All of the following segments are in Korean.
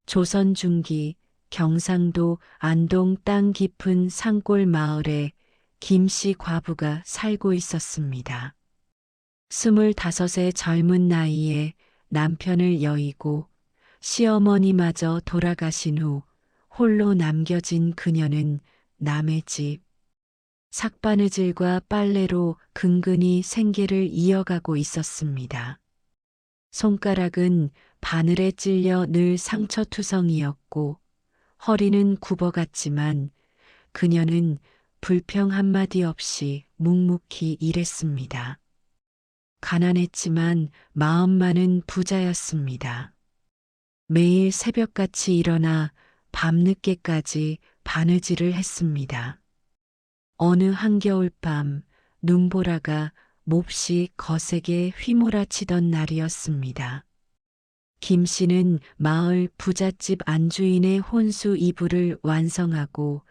조선 중기 경상도 안동 땅 깊은 산골 마을에 김씨 과부가 살고 있었습니다. 25의 젊은 나이에 남편을 여의고 시어머니마저 돌아가신 후 홀로 남겨진 그녀는 남의 집, 삭바느질과 빨래로 근근히 생계를 이어가고 있었습니다. 손가락은 바늘에 찔려 늘 상처투성이었고 허리는 굽어갔지만 그녀는 불평 한마디 없이 묵묵히 일했습니다. 가난했지만 마음만은 부자였습니다. 매일 새벽같이 일어나 밤늦게까지 바느질을 했습니다. 어느 한겨울 밤 눈보라가 몹시 거세게 휘몰아치던 날이었습니다. 김 씨는 마을 부잣집 안주인의 혼수 이불을 완성하고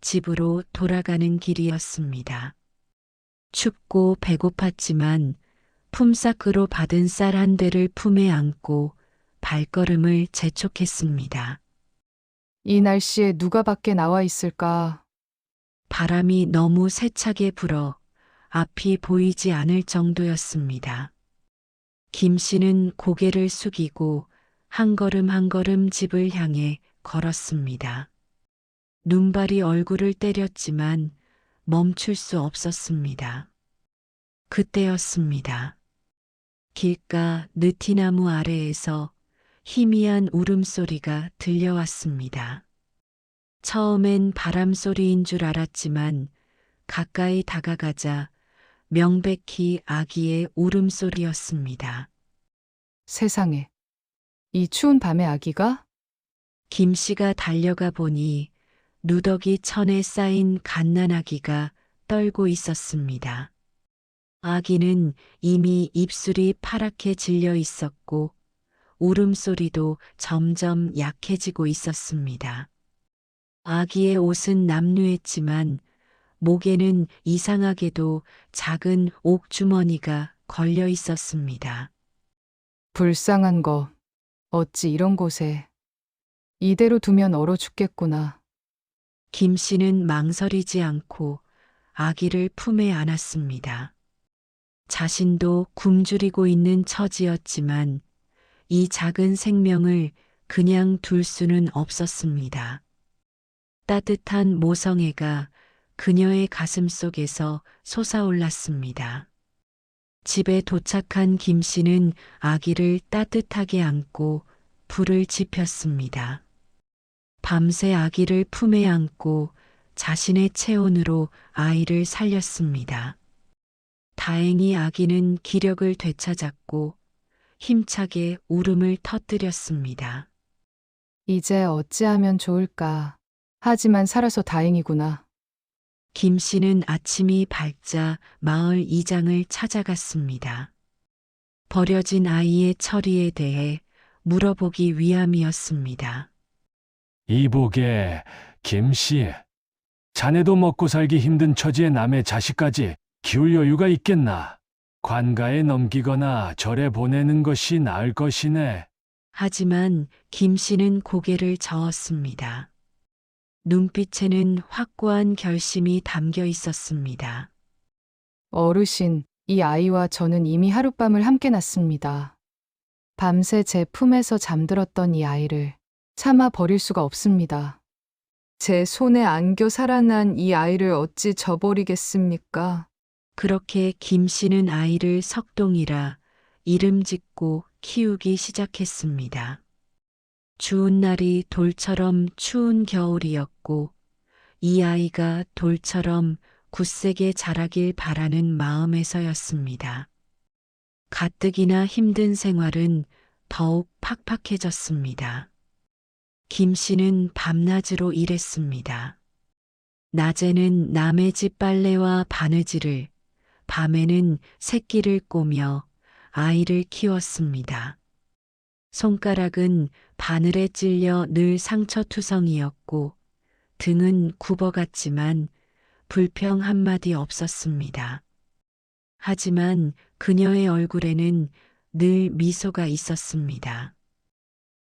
집으로 돌아가는 길이었습니다. 춥고 배고팠지만 품삯으로 받은 쌀 한 대를 품에 안고 발걸음을 재촉했습니다. 이 날씨에 누가 밖에 나와 있을까? 바람이 너무 세차게 불어 앞이 보이지 않을 정도였습니다. 김 씨는 고개를 숙이고 한 걸음 한 걸음 집을 향해 걸었습니다. 눈발이 얼굴을 때렸지만 멈출 수 없었습니다. 그때였습니다. 길가 느티나무 아래에서 희미한 울음소리가 들려왔습니다. 처음엔 바람소리인 줄 알았지만 가까이 다가가자 명백히 아기의 울음소리였습니다. 세상에. 이 추운 밤에 아기가? 김 씨가 달려가 보니 누더기 천에 쌓인 갓난아기가 떨고 있었습니다. 아기는 이미 입술이 파랗게 질려 있었고 울음소리도 점점 약해지고 있었습니다. 아기의 옷은 남루했지만 목에는 이상하게도 작은 옥주머니가 걸려 있었습니다. 불쌍한 거. 어찌 이런 곳에. 이대로 두면 얼어 죽겠구나. 김 씨는 망설이지 않고 아기를 품에 안았습니다. 자신도 굶주리고 있는 처지였지만 이 작은 생명을 그냥 둘 수는 없었습니다. 따뜻한 모성애가 그녀의 가슴 속에서 솟아올랐습니다. 집에 도착한 김 씨는 아기를 따뜻하게 안고 불을 지폈습니다. 밤새 아기를 품에 안고 자신의 체온으로 아이를 살렸습니다. 다행히 아기는 기력을 되찾았고 힘차게 울음을 터뜨렸습니다. 이제 어찌하면 좋을까. 하지만 살아서 다행이구나. 김 씨는 아침이 밝자 마을 이장을 찾아갔습니다. 버려진 아이의 처리에 대해 물어보기 위함이었습니다. 이보게, 김씨. 자네도 먹고 살기 힘든 처지에 남의 자식까지 키울 여유가 있겠나? 관가에 넘기거나 절에 보내는 것이 나을 것이네. 하지만 김 씨는 고개를 저었습니다. 눈빛에는 확고한 결심이 담겨 있었습니다. 어르신, 이 아이와 저는 이미 하룻밤을 함께 났습니다. 밤새 제 품에서 잠들었던 이 아이를 차마 버릴 수가 없습니다. 제 손에 안겨 살아난 이 아이를 어찌 저버리겠습니까? 그렇게 김 씨는 아이를 석동이라 이름 짓고 키우기 시작했습니다. 추운 날이 돌처럼 추운 겨울이었고 이 아이가 돌처럼 굳세게 자라길 바라는 마음에서였습니다. 가뜩이나 힘든 생활은 더욱 팍팍해졌습니다. 김 씨는 밤낮으로 일했습니다. 낮에는 남의 집 빨래와 바느질을, 밤에는 새끼를 꼬며 아이를 키웠습니다. 손가락은 바늘에 찔려 늘 상처투성이었고 등은 굽어갔지만 불평 한마디 없었습니다. 하지만 그녀의 얼굴에는 늘 미소가 있었습니다.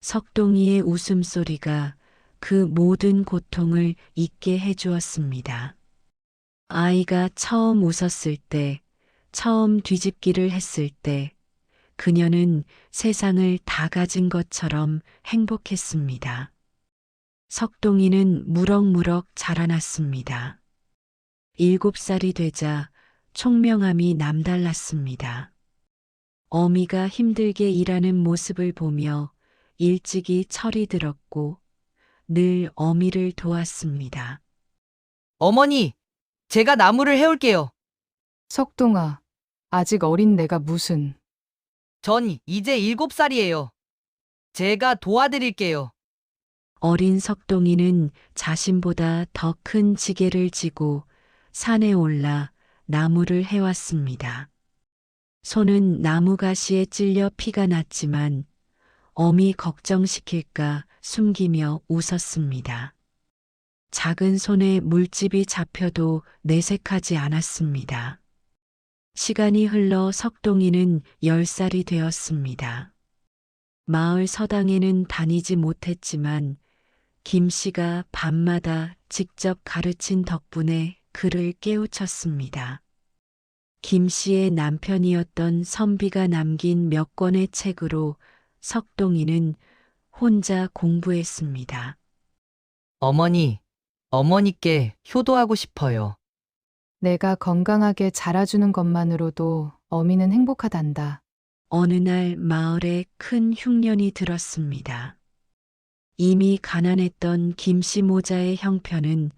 석동이의 웃음소리가 그 모든 고통을 잊게 해주었습니다. 아이가 처음 웃었을 때, 처음 뒤집기를 했을 때, 그녀는 세상을 다 가진 것처럼 행복했습니다. 석동이는 무럭무럭 자라났습니다. 7살이 되자 총명함이 남달랐습니다. 어미가 힘들게 일하는 모습을 보며 일찍이 철이 들었고 늘 어미를 도왔습니다. 어머니, 제가 나무를 해올게요. 석동아, 아직 어린 내가 무슨. 전 이제 7살이에요. 제가 도와드릴게요. 어린 석동이는 자신보다 더 큰 지게를 지고 산에 올라 나무를 해왔습니다. 손은 나무 가시에 찔려 피가 났지만 어미 걱정시킬까 숨기며 웃었습니다. 작은 손에 물집이 잡혀도 내색하지 않았습니다. 시간이 흘러 석동이는 10살이 되었습니다. 마을 서당에는 다니지 못했지만 김 씨가 밤마다 직접 가르친 덕분에 그를 깨우쳤습니다. 김 씨의 남편이었던 선비가 남긴 몇 권의 책으로 석동이는 혼자 공부했습니다. 어머니, 어머니께 효도하고 싶어요. 내가 건강하게 자라주는 것만으로도 어미는 행복하단다. 어느 날 마을에 큰 흉년이 들었습니다. 이미 가난했던 김씨 모자의 형편은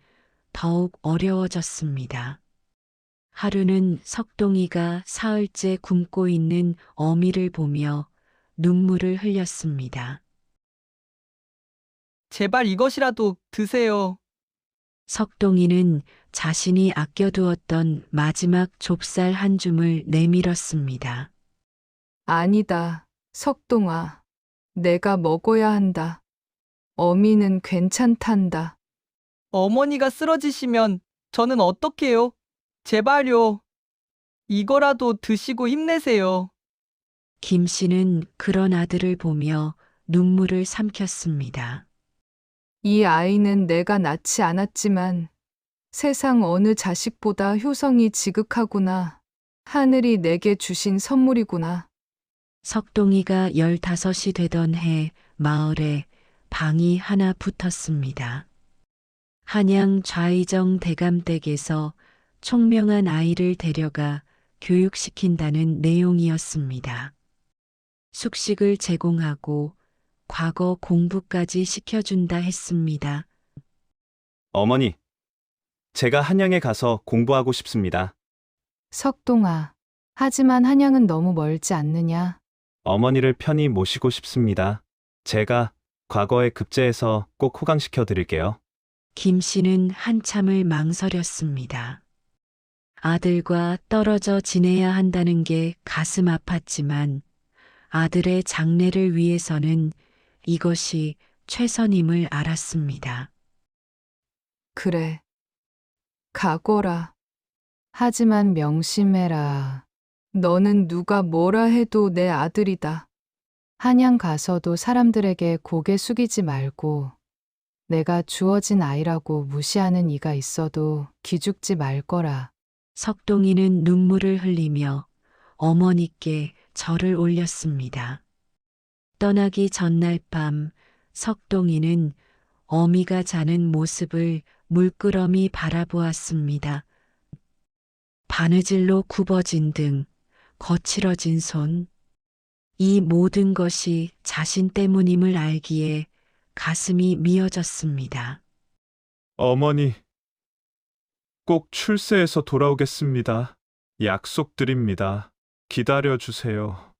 더욱 어려워졌습니다. 하루는 석동이가 사흘째 굶고 있는 어미를 보며 눈물을 흘렸습니다. 제발 이것이라도 드세요. 석동이는 자신이 아껴두었던 마지막 좁쌀 한 줌을 내밀었습니다. 아니다, 석동아. 내가 먹어야 한다. 어미는 괜찮단다. 어머니가 쓰러지시면 저는 어떡해요? 제발요. 이거라도 드시고 힘내세요. 김 씨는 그런 아들을 보며 눈물을 삼켰습니다. 이 아이는 내가 낳지 않았지만 세상 어느 자식보다 효성이 지극하구나. 하늘이 내게 주신 선물이구나. 석동이가 15이 되던 해 마을에 방이 하나 붙었습니다. 한양 좌의정 대감댁에서 총명한 아이를 데려가 교육시킨다는 내용이었습니다. 숙식을 제공하고 과거 공부까지 시켜준다 했습니다. 어머니, 제가 한양에 가서 공부하고 싶습니다. 석동아, 하지만 한양은 너무 멀지 않느냐? 어머니를 편히 모시고 싶습니다. 제가 과거에 급제해서 꼭 호강시켜 드릴게요. 김 씨는 한참을 망설였습니다. 아들과 떨어져 지내야 한다는 게 가슴 아팠지만 아들의 장래를 위해서는 이것이 최선임을 알았습니다. 그래. 가거라. 하지만 명심해라. 너는 누가 뭐라 해도 내 아들이다. 한양 가서도 사람들에게 고개 숙이지 말고 내가 주어진 아이라고 무시하는 이가 있어도 기죽지 말 거라. 석동이는 눈물을 흘리며 어머니께 절을 올렸습니다. 떠나기 전날 밤 석동이는 어미가 자는 모습을 물끄러미 바라보았습니다. 바느질로 굽어진 등, 거칠어진 손, 이 모든 것이 자신 때문임을 알기에 가슴이 미어졌습니다. 어머니, 꼭 출세해서 돌아오겠습니다. 약속드립니다. 기다려 주세요.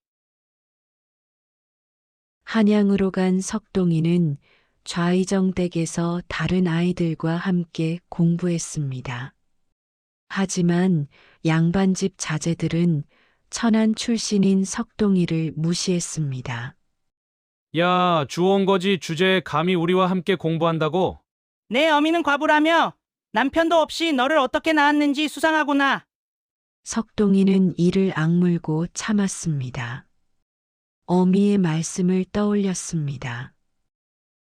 한양으로 간 석동이는 좌의정 댁에서 다른 아이들과 함께 공부했습니다. 하지만 양반집 자제들은 천안 출신인 석동이를 무시했습니다. 야, 주온 거지 주제에 감히 우리와 함께 공부한다고? 내 어미는 과부라며 남편도 없이 너를 어떻게 낳았는지 수상하구나. 석동이는 이를 악물고 참았습니다. 어미의 말씀을 떠올렸습니다.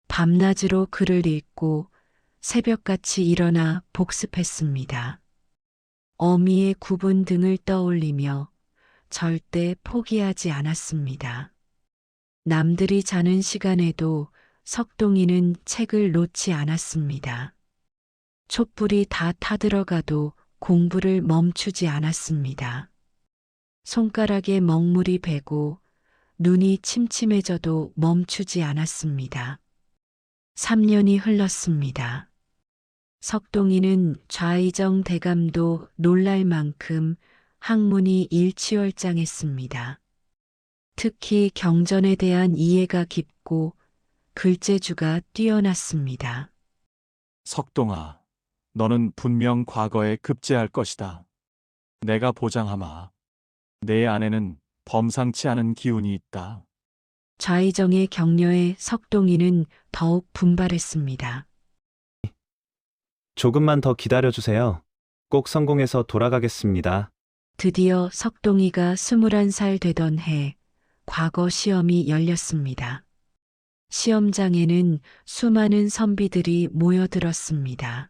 밤낮으로 글을 읽고 새벽같이 일어나 복습했습니다. 어미의 구분 등을 떠올리며 절대 포기하지 않았습니다. 남들이 자는 시간에도 석동이는 책을 놓지 않았습니다. 촛불이 다 타들어가도 공부를 멈추지 않았습니다. 손가락에 먹물이 배고 눈이 침침해져도 멈추지 않았습니다. 3년이 흘렀습니다. 석동이는 좌의정 대감도 놀랄 만큼 학문이 일취월장했습니다. 특히 경전에 대한 이해가 깊고 글재주가 뛰어났습니다. 석동아, 너는 분명 과거에 급제할 것이다. 내가 보장하마. 내 안에는 범상치 않은 기운이 있다. 좌의정의 격려에 석동이는 더욱 분발했습니다. 조금만 더 기다려주세요. 꼭 성공해서 돌아가겠습니다. 드디어 석동이가 21살 되던 해 과거 시험이 열렸습니다. 시험장에는 수많은 선비들이 모여들었습니다.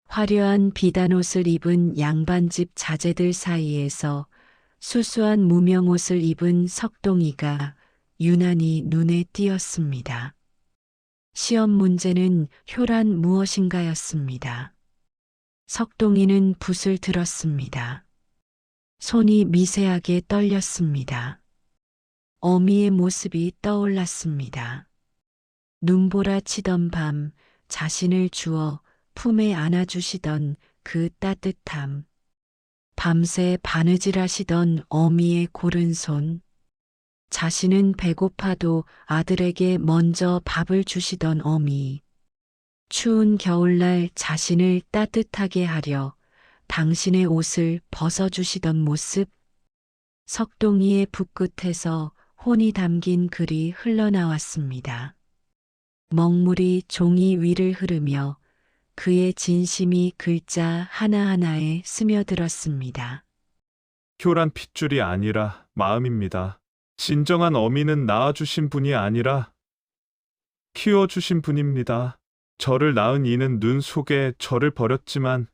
화려한 비단옷을 입은 양반집 자제들 사이에서 수수한 무명옷을 입은 석동이가 유난히 눈에 띄었습니다. 시험 문제는 효란 무엇인가였습니다. 석동이는 붓을 들었습니다. 손이 미세하게 떨렸습니다. 어미의 모습이 떠올랐습니다. 눈보라 치던 밤 자신을 주어 품에 안아주시던 그 따뜻함. 밤새 바느질하시던 어미의 고른 손. 자신은 배고파도 아들에게 먼저 밥을 주시던 어미. 추운 겨울날 자신을 따뜻하게 하려 당신의 옷을 벗어주시던 모습. 석동이의 붓끝에서 혼이 담긴 글이 흘러나왔습니다. 먹물이 종이 위를 흐르며 그의 진심이 글자 하나하나에 스며들었습니다. 효란 핏줄이 아니라 마음입니다. 진정한 어미는 낳아주신 분이 아니라 키워주신 분입니다. 저를 낳은 이는 눈 속에 저를 버렸지만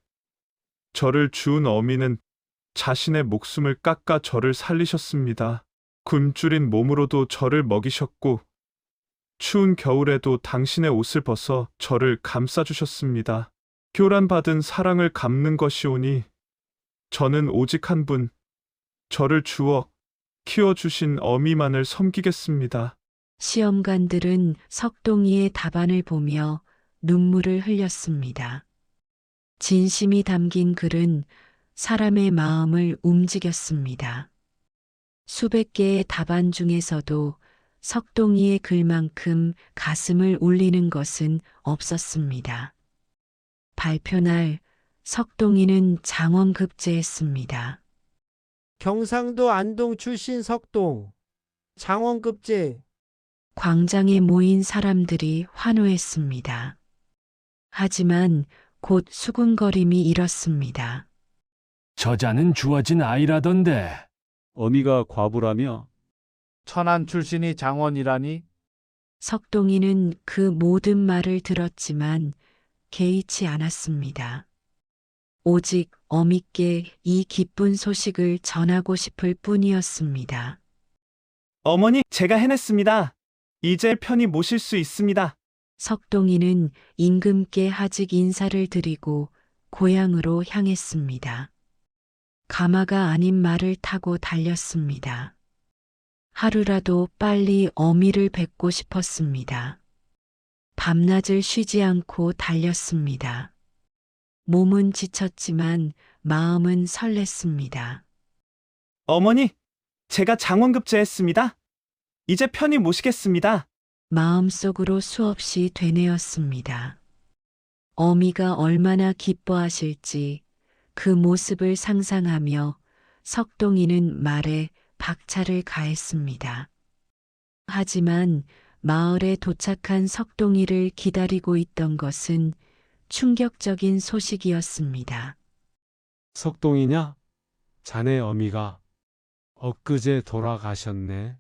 저를 주운 어미는 자신의 목숨을 깎아 저를 살리셨습니다. 굶주린 몸으로도 저를 먹이셨고 추운 겨울에도 당신의 옷을 벗어 저를 감싸주셨습니다. 교란받은 사랑을 갚는 것이오니 저는 오직 한 분, 저를 주어 키워주신 어미만을 섬기겠습니다. 시험관들은 석동이의 답안을 보며 눈물을 흘렸습니다. 진심이 담긴 글은 사람의 마음을 움직였습니다. 수백 개의 답안 중에서도 석동이의 글만큼 가슴을 울리는 것은 없었습니다. 발표날 석동이는 장원급제했습니다. 경상도 안동 출신 석동, 장원급제. 광장에 모인 사람들이 환호했습니다. 하지만 곧 수군거림이 일었습니다. 저자는 주어진 아이라던데. 어미가 과부라며? 천안 출신이 장원이라니? 석동이는 그 모든 말을 들었지만 개의치 않았습니다. 오직 어미께 이 기쁜 소식을 전하고 싶을 뿐이었습니다. 어머니, 제가 해냈습니다. 이제 편히 모실 수 있습니다. 석동이는 임금께 하직 인사를 드리고 고향으로 향했습니다. 가마가 아닌 말을 타고 달렸습니다. 하루라도 빨리 어미를 뵙고 싶었습니다. 밤낮을 쉬지 않고 달렸습니다. 몸은 지쳤지만 마음은 설렜습니다. 어머니, 제가 장원급제했습니다. 이제 편히 모시겠습니다. 마음속으로 수없이 되뇌었습니다. 어미가 얼마나 기뻐하실지 그 모습을 상상하며 석동이는 말에 박차를 가했습니다. 하지만 마을에 도착한 석동이를 기다리고 있던 것은 충격적인 소식이었습니다. 석동이냐? 자네 어미가 엊그제 돌아가셨네.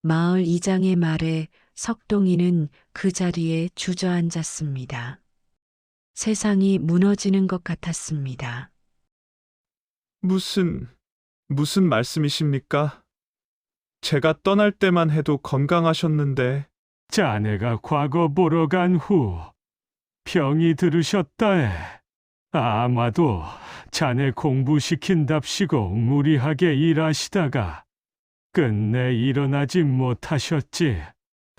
마을 이장의 말에 석동이는 그 자리에 주저앉았습니다. 세상이 무너지는 것 같았습니다. 무슨 말씀이십니까? 제가 떠날 때만 해도 건강하셨는데, 자네가 과거 보러 간 후 병이 들으셨다에 아마도 자네 공부시킨답시고 무리하게 일하시다가 끝내 일어나지 못하셨지.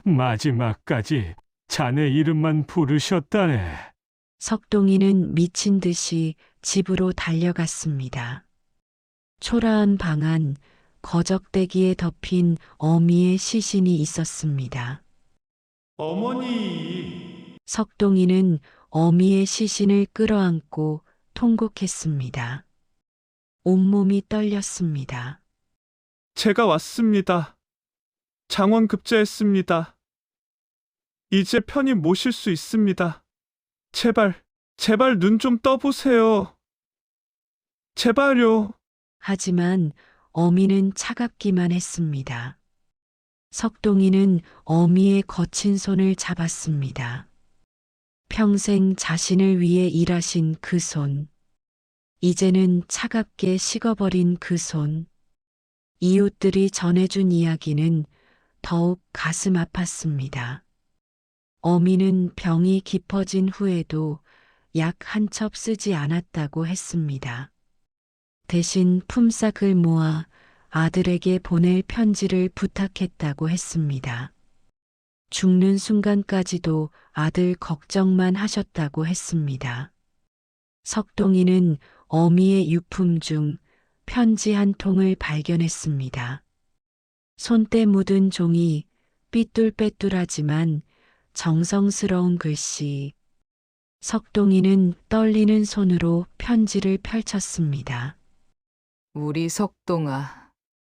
마지막까지 자네 이름만 부르셨다에. 석동이는 미친 듯이 집으로 달려갔습니다. 초라한 방 안 거적대기에 덮인 어미의 시신이 있었습니다. 어머니! 석동이는 어미의 시신을 끌어안고 통곡했습니다. 온몸이 떨렸습니다. 제가 왔습니다. 장원 급제했습니다. 이제 편히 모실 수 있습니다. 제발 눈 좀 떠보세요. 제발요. 하지만 어미는 차갑기만 했습니다. 석동이는 어미의 거친 손을 잡았습니다. 평생 자신을 위해 일하신 그 손. 이제는 차갑게 식어버린 그 손. 이웃들이 전해준 이야기는 더욱 가슴 아팠습니다. 어미는 병이 깊어진 후에도 약 한 첩 쓰지 않았다고 했습니다. 대신 품삯을 모아 아들에게 보낼 편지를 부탁했다고 했습니다. 죽는 순간까지도 아들 걱정만 하셨다고 했습니다. 석동이는 어미의 유품 중 편지 한 통을 발견했습니다. 손때 묻은 종이 삐뚤빼뚤하지만 정성스러운 글씨. 석동이는 떨리는 손으로 편지를 펼쳤습니다. 우리 석동아,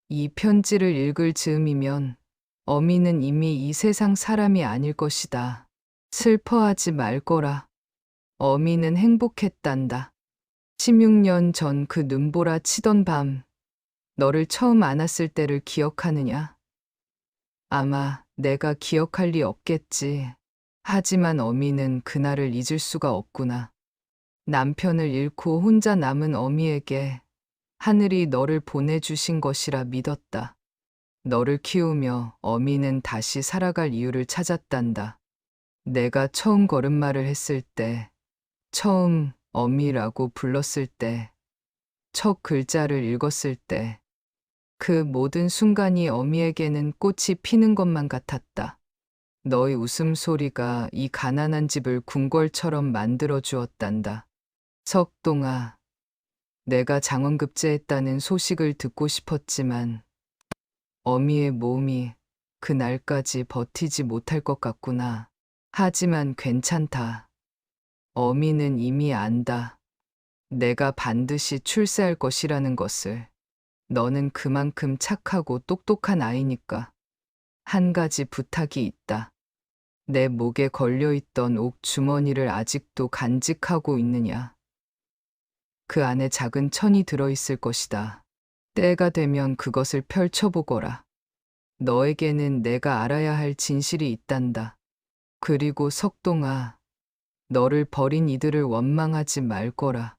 이 편지를 읽을 즈음이면 어미는 이미 이 세상 사람이 아닐 것이다. 슬퍼하지 말거라. 어미는 행복했단다. 16년 전 그 눈보라 치던 밤, 너를 처음 안았을 때를 기억하느냐? 아마 내가 기억할 리 없겠지. 하지만 어미는 그날을 잊을 수가 없구나. 남편을 잃고 혼자 남은 어미에게 하늘이 너를 보내주신 것이라 믿었다. 너를 키우며 어미는 다시 살아갈 이유를 찾았단다. 내가 처음 걸음마를 했을 때, 처음 어미라고 불렀을 때, 첫 글자를 읽었을 때, 그 모든 순간이 어미에게는 꽃이 피는 것만 같았다. 너의 웃음소리가 이 가난한 집을 궁궐처럼 만들어 주었단다. 석동아, 내가 장원급제했다는 소식을 듣고 싶었지만 어미의 몸이 그날까지 버티지 못할 것 같구나. 하지만 괜찮다. 어미는 이미 안다. 내가 반드시 출세할 것이라는 것을. 너는 그만큼 착하고 똑똑한 아이니까. 한 가지 부탁이 있다. 내 목에 걸려있던 옥 주머니를 아직도 간직하고 있느냐? 그 안에 작은 천이 들어있을 것이다. 때가 되면 그것을 펼쳐보거라. 너에게는 내가 알아야 할 진실이 있단다. 그리고 석동아, 너를 버린 이들을 원망하지 말거라.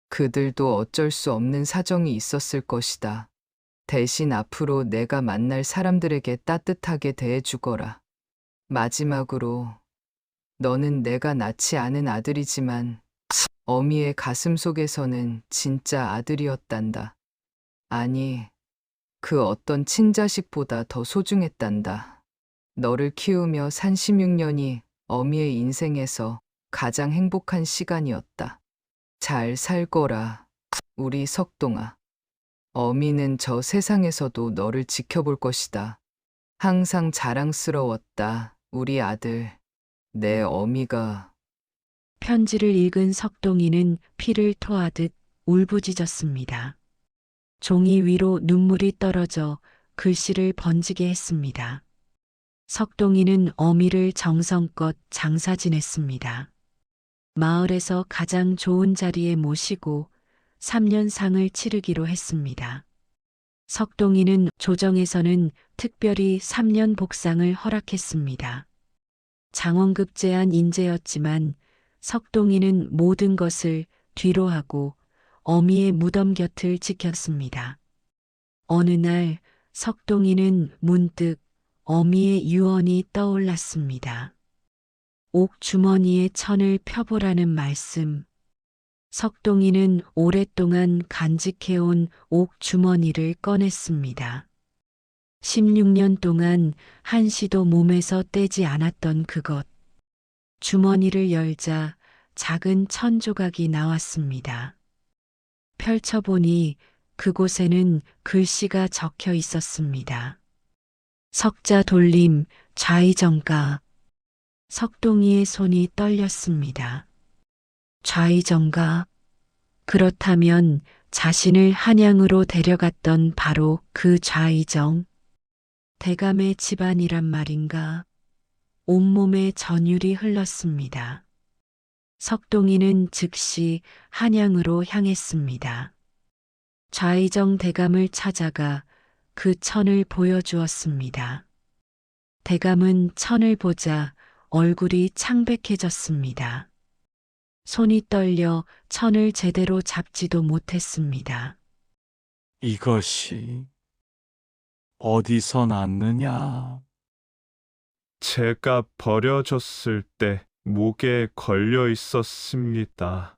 그들도 어쩔 수 없는 사정이 있었을 것이다. 대신 앞으로 내가 만날 사람들에게 따뜻하게 대해주거라. 마지막으로, 너는 내가 낳지 않은 아들이지만 어미의 가슴 속에서는 진짜 아들이었단다. 아니, 그 어떤 친자식보다 더 소중했단다. 너를 키우며 산 16년이 어미의 인생에서 가장 행복한 시간이었다. 잘 살거라, 우리 석동아. 어미는 저 세상에서도 너를 지켜볼 것이다. 항상 자랑스러웠다, 우리 아들. 내 어미가. 편지를 읽은 석동이는 피를 토하듯 울부짖었습니다. 종이 위로 눈물이 떨어져 글씨를 번지게 했습니다. 석동이는 어미를 정성껏 장사 지냈습니다. 마을에서 가장 좋은 자리에 모시고 3년상을 치르기로 했습니다. 석동이는 조정에서는 특별히 3년 복상을 허락했습니다. 장원급제한 인재였지만 석동이는 모든 것을 뒤로하고 어미의 무덤 곁을 지켰습니다. 어느 날 석동이는 문득 어미의 유언이 떠올랐습니다. 옥 주머니에 천을 펴보라는 말씀. 석동이는 오랫동안 간직해온 옥 주머니를 꺼냈습니다. 16년 동안 한시도 몸에서 떼지 않았던 그것. 주머니를 열자 작은 천 조각이 나왔습니다. 펼쳐보니 그곳에는 글씨가 적혀 있었습니다. 석자 돌림 좌의정가. 석동이의 손이 떨렸습니다. 좌의정가. 그렇다면 자신을 한양으로 데려갔던 바로 그 좌의정. 대감의 집안이란 말인가. 온몸에 전율이 흘렀습니다. 석동이는 즉시 한양으로 향했습니다. 좌의정 대감을 찾아가 그 천을 보여주었습니다. 대감은 천을 보자 얼굴이 창백해졌습니다. 손이 떨려 천을 제대로 잡지도 못했습니다. 이것이 어디서 났느냐? 제가 버려졌을 때 목에 걸려 있었습니다.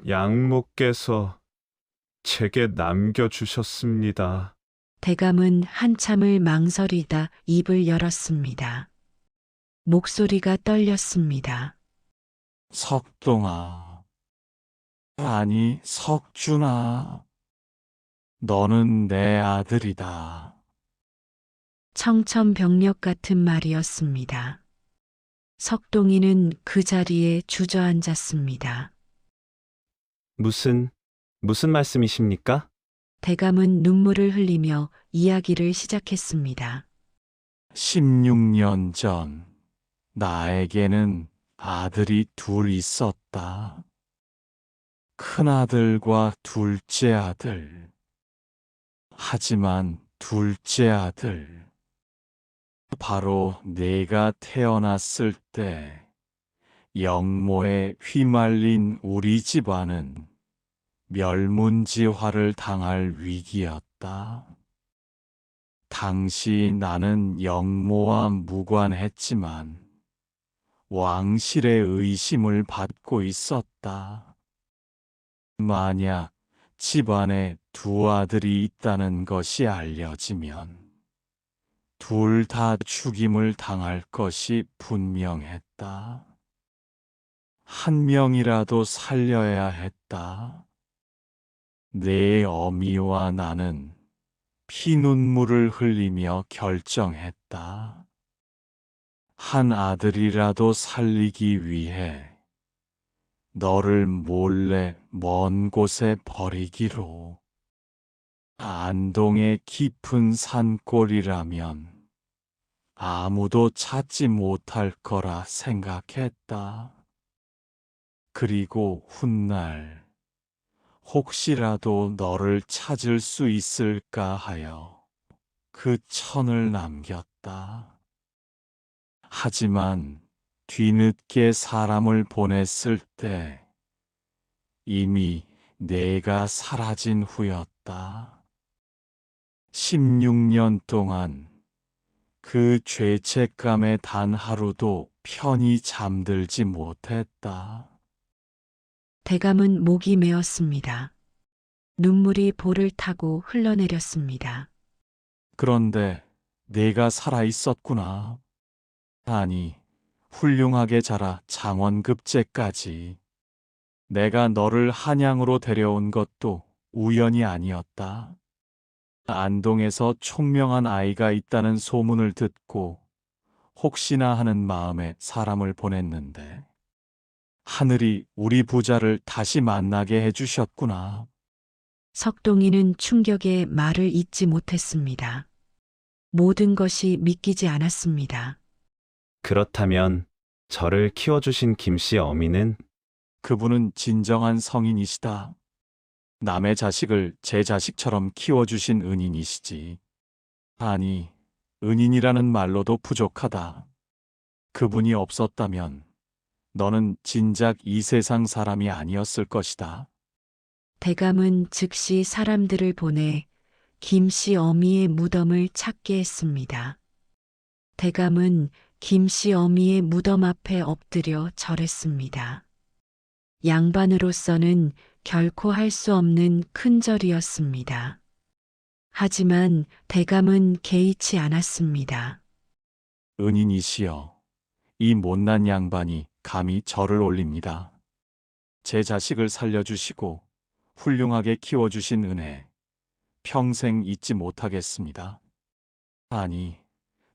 양모께서 제게 남겨주셨습니다. 대감은 한참을 망설이다 입을 열었습니다. 목소리가 떨렸습니다. 석동아, 아니 석준아, 너는 내 아들이다. 청천벽력 같은 말이었습니다. 석동이는 그 자리에 주저앉았습니다. 무슨 말씀이십니까? 대감은 눈물을 흘리며 이야기를 시작했습니다. 16년 전 나에게는 아들이 둘 있었다. 큰아들과 둘째 아들. 하지만 둘째 아들, 바로 내가 태어났을 때 영모에 휘말린 우리 집안은 멸문지화를 당할 위기였다. 당시 나는 영모와 무관했지만 왕실의 의심을 받고 있었다. 만약 집안에 두 아들이 있다는 것이 알려지면 둘 다 죽임을 당할 것이 분명했다. 한 명이라도 살려야 했다. 내 어미와 나는 피눈물을 흘리며 결정했다. 한 아들이라도 살리기 위해 너를 몰래 먼 곳에 버리기로. 안동의 깊은 산골이라면 아무도 찾지 못할 거라 생각했다. 그리고 훗날 혹시라도 너를 찾을 수 있을까 하여 그 천을 남겼다. 하지만 뒤늦게 사람을 보냈을 때 이미 내가 사라진 후였다. 16년 동안 그 죄책감에 단 하루도 편히 잠들지 못했다. 대감은 목이 메었습니다. 눈물이 볼을 타고 흘러내렸습니다. 그런데 내가 살아 있었구나. 아니, 훌륭하게 자라 장원급제까지. 내가 너를 한양으로 데려온 것도 우연이 아니었다. 안동에서 총명한 아이가 있다는 소문을 듣고 혹시나 하는 마음에 사람을 보냈는데 하늘이 우리 부자를 다시 만나게 해주셨구나. 석동이는 충격에 말을 잇지 못했습니다. 모든 것이 믿기지 않았습니다. 그렇다면 저를 키워주신 김씨 어미는? 그분은 진정한 성인이시다. 남의 자식을 제 자식처럼 키워주신 은인이시지. 아니, 은인이라는 말로도 부족하다. 그분이 없었다면 너는 진작 이 세상 사람이 아니었을 것이다. 대감은 즉시 사람들을 보내 김씨 어미의 무덤을 찾게 했습니다. 대감은 김씨 어미의 무덤 앞에 엎드려 절했습니다. 양반으로서는 결코 할 수 없는 큰 절이었습니다. 하지만 대감은 개의치 않았습니다. 은인이시여, 이 못난 양반이 감히 절을 올립니다. 제 자식을 살려주시고 훌륭하게 키워주신 은혜, 평생 잊지 못하겠습니다. 아니,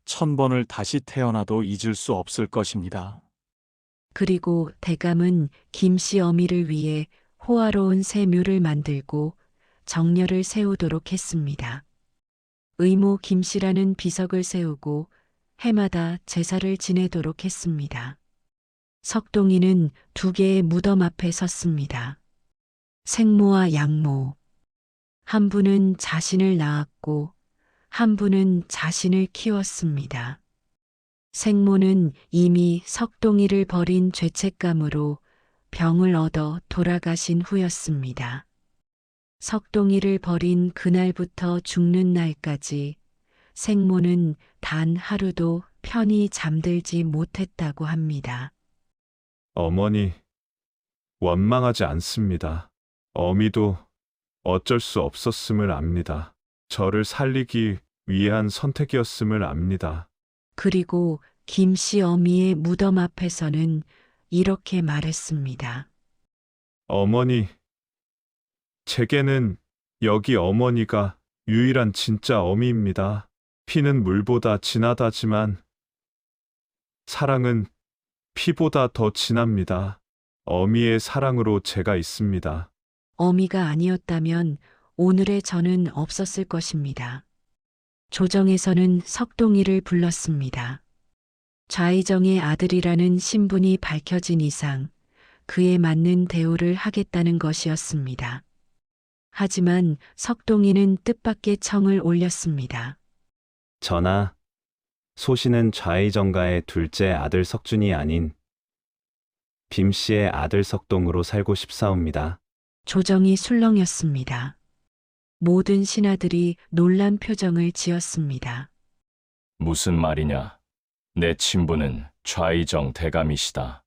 1000번을 다시 태어나도 잊을 수 없을 것입니다. 그리고 대감은 김씨 어미를 위해 호화로운 새 묘를 만들고 정렬을 세우도록 했습니다. 의모 김씨라는 비석을 세우고 해마다 제사를 지내도록 했습니다. 석동이는 2개의 무덤 앞에 섰습니다. 생모와 양모. 한 분은 자신을 낳았고 한 분은 자신을 키웠습니다. 생모는 이미 석동이를 버린 죄책감으로 병을 얻어 돌아가신 후였습니다. 석동이를 버린 그날부터 죽는 날까지 생모는 단 하루도 편히 잠들지 못했다고 합니다. 어머니, 원망하지 않습니다. 어미도 어쩔 수 없었음을 압니다. 저를 살리기 위한 선택이었음을 압니다. 그리고 김씨 어미의 무덤 앞에서는 이렇게 말했습니다. 어머니, 제게는 여기 어머니가 유일한 진짜 어미입니다. 피는 물보다 진하다지만 사랑은 피보다 더 진합니다. 어미의 사랑으로 제가 있습니다. 어미가 아니었다면 오늘의 저는 없었을 것입니다. 조정에서는 석동이를 불렀습니다. 좌의정의 아들이라는 신분이 밝혀진 이상 그에 맞는 대우를 하겠다는 것이었습니다. 하지만 석동이는 뜻밖의 청을 올렸습니다. 전하, 소신은 좌의정가의 둘째 아들 석준이 아닌 빔씨의 아들 석동으로 살고 싶사옵니다. 조정이 술렁였습니다. 모든 신하들이 놀란 표정을 지었습니다. 무슨 말이냐? 내 친부는 좌의정 대감이시다.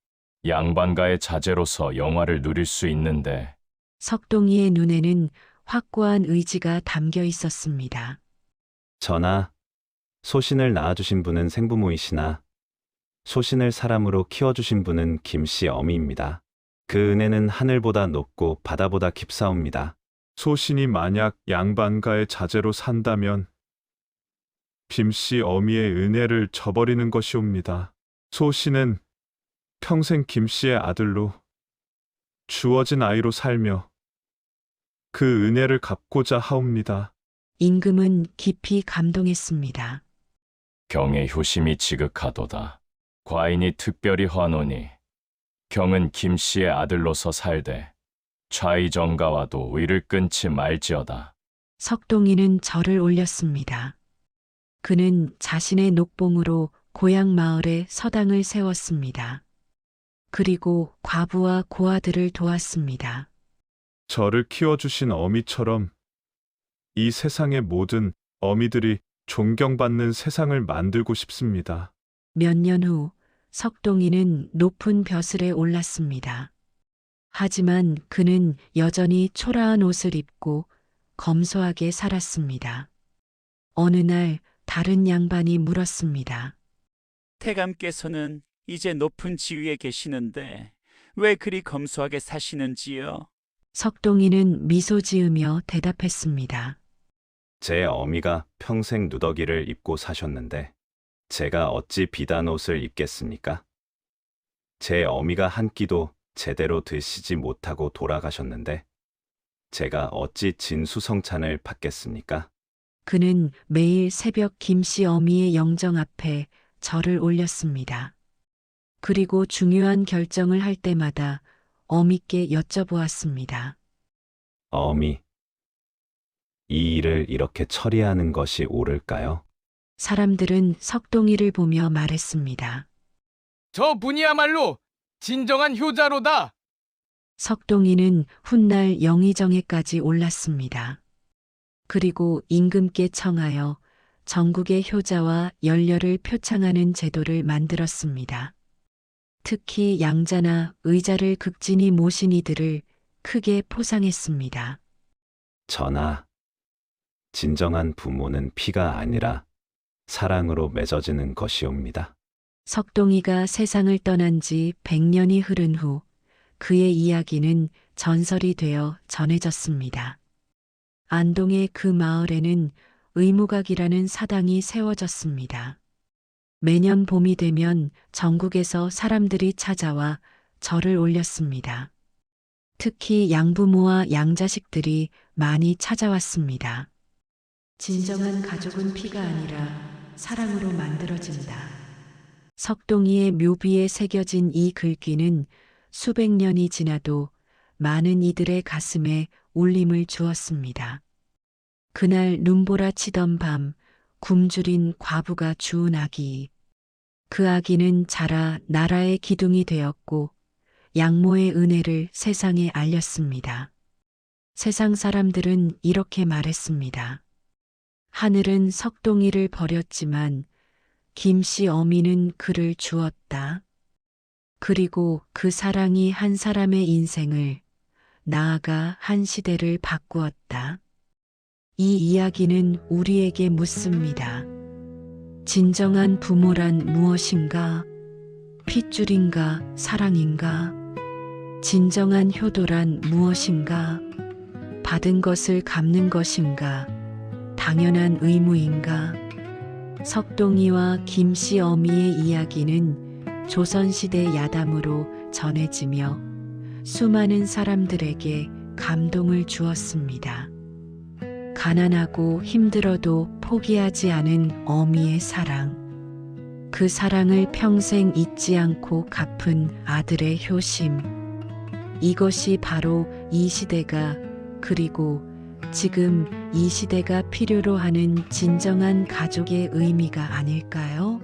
양반가의 자제로서 영화를 누릴 수 있는데. 석동이의 눈에는 확고한 의지가 담겨 있었습니다. 전하, 소신을 낳아주신 분은 생부모이시나 소신을 사람으로 키워주신 분은 김씨 어미입니다. 그 은혜는 하늘보다 높고 바다보다 깊사옵니다. 소신이 만약 양반가의 자제로 산다면 빔씨 어미의 은혜를 저버리는 것이옵니다. 소신은 평생 김씨의 아들로 주어진 아이로 살며 그 은혜를 갚고자 하옵니다. 임금은 깊이 감동했습니다. 경의 효심이 지극하도다. 과인이 특별히 화노니 경은 김씨의 아들로서 살되 좌의정가와도 의를 끊지 말지어다. 석동이는 절을 올렸습니다. 그는 자신의 녹봉으로 고향 마을에 서당을 세웠습니다. 그리고 과부와 고아들을 도왔습니다. 저를 키워주신 어미처럼 이 세상의 모든 어미들이 존경받는 세상을 만들고 싶습니다. 몇 년 후 석동이는 높은 벼슬에 올랐습니다. 하지만 그는 여전히 초라한 옷을 입고 검소하게 살았습니다. 어느 날 다른 양반이 물었습니다. 대감께서는 이제 높은 지위에 계시는데 왜 그리 검소하게 사시는지요? 석동이는 미소 지으며 대답했습니다. 제 어미가 평생 누더기를 입고 사셨는데 제가 어찌 비단 옷을 입겠습니까? 제 어미가 한 끼도 제대로 드시지 못하고 돌아가셨는데 제가 어찌 진수성찬을 받겠습니까? 그는 매일 새벽 김씨 어미의 영정 앞에 절을 올렸습니다. 그리고 중요한 결정을 할 때마다 어미께 여쭤보았습니다. 어미, 이 일을 이렇게 처리하는 것이 옳을까요? 사람들은 석동이를 보며 말했습니다. 저 분이야말로 진정한 효자로다. 석동이는 훗날 영의정에까지 올랐습니다. 그리고 임금께 청하여 전국의 효자와 연려를 표창하는 제도를 만들었습니다. 특히 양자나 의자를 극진히 모신 이들을 크게 포상했습니다. 전하, 진정한 부모는 피가 아니라 사랑으로 맺어지는 것이옵니다. 석동이가 세상을 떠난 지 100년이 흐른 후 그의 이야기는 전설이 되어 전해졌습니다. 안동의 그 마을에는 의무각이라는 사당이 세워졌습니다. 매년 봄이 되면 전국에서 사람들이 찾아와 절을 올렸습니다. 특히 양부모와 양자식들이 많이 찾아왔습니다. 진정한 가족은 피가 아니라 사랑으로 만들어진다. 석동이의 묘비에 새겨진 이 글귀는 수백 년이 지나도 많은 이들의 가슴에 울림을 주었습니다. 그날 눈보라 치던 밤 굶주린 과부가 주운 아기. 그 아기는 자라 나라의 기둥이 되었고 양모의 은혜를 세상에 알렸습니다. 세상 사람들은 이렇게 말했습니다. 하늘은 석동이를 버렸지만 김씨 어미는 그를 주었다. 그리고 그 사랑이 한 사람의 인생을, 나아가 한 시대를 바꾸었다. 이 이야기는 우리에게 묻습니다. 진정한 부모란 무엇인가? 핏줄인가? 사랑인가? 진정한 효도란 무엇인가? 받은 것을 갚는 것인가? 당연한 의무인가? 석동이와 김씨 어미의 이야기는 조선시대 야담으로 전해지며 수많은 사람들에게 감동을 주었습니다. 가난하고 힘들어도 포기하지 않은 어미의 사랑. 그 사랑을 평생 잊지 않고 갚은 아들의 효심. 이것이 바로 이 시대가, 그리고 지금 이 시대가 필요로 하는 진정한 가족의 의미가 아닐까요?